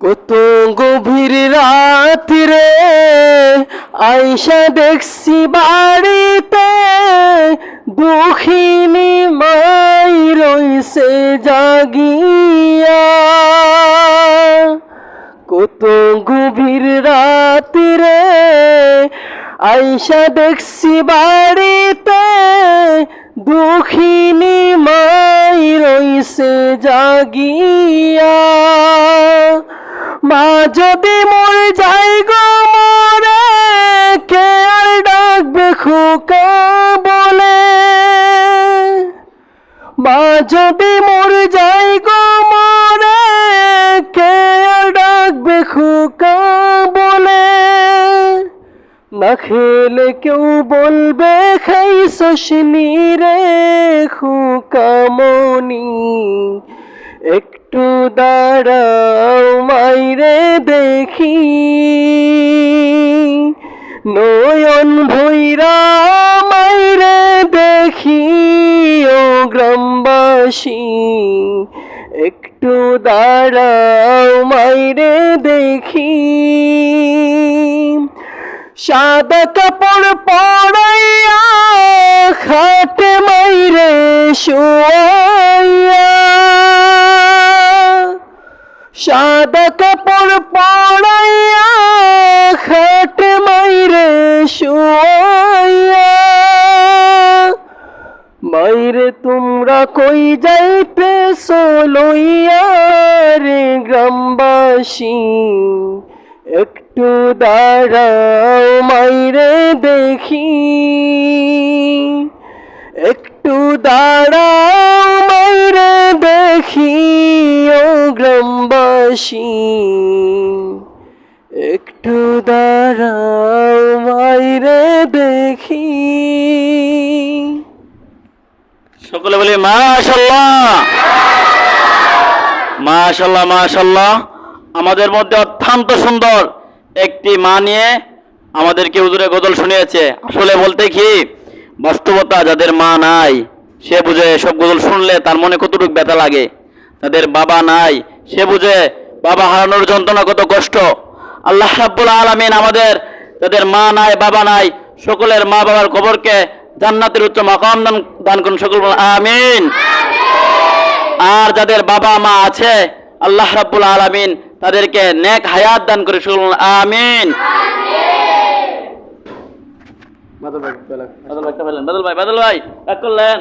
কত গভীর রাত রে আইসা দেখছি বাড়িতে দুঃখিনী মাই রইছে জাগিয়া। কত গভীর রাত রে আইসা দেখছি বাড়িতে দুঃখিনী মাই রইছে জাগিয়া। মা যদি মর যাই গো মরে কে আর ডাকবে খোকা বলে। মা যদি মর যাই গো মরে কে আর ডাকবে খোকা বলে। না খেলে কেউ বলবে খাইছস নি রে খোকা মনি। একটু দাঁড়াও মাইরে দেখি নয়ন ভৈরা মাইরে দেখি ও গ্রামবাসী। একটু দাঁড়াও মাইরে দেখি সাদা কাপড় পরাইয়া খাটে মাইরে শোয়াইয়া। সাদা কাপড় পরাইয়া খাটে মাইরে শোয়াইয়া। মাইরে তোমরা কই যাইতেছো লইয়া রে গ্রামবাসী। একটু দাঁড়াও মাইরে দেখি একটু দাঁড়াও মাইরে দেখি ও গ্রামবাসী। একটু দাঁড়াও মাইরে দেখি। সকলে বলি মাশাআল্লাহ মাশাআল্লাহ মাশাআল্লাহ। আমাদের মধ্যে অত্যন্ত সুন্দর একটি মা নিয়ে আমাদেরকে হুজুরে গজল শুনিয়েছে। আসলে বলতে কি বাস্তবতা, যাদের মা নাই সে বুঝে এসব গজল শুনলে তার মনে কতটুকু ব্যথা লাগে। তাদের বাবা নাই সে বুঝে বাবা হারানোর যন্ত্রণা কত কষ্ট। আল্লাহ রাব্বুল আলামিন আমাদের যাদের মা নাই বাবা নাই সকলের মা বাবার কবরকে জান্নাতের উচ্চ মাকাম দান করুন, সকল আমিন। আর যাদের বাবা মা আছে আল্লাহ রাব্বুল আলামিন তাদেরকে নেক হায়াত দান করে, সকল আমিন। বাদল ভাই রাগ করলেন।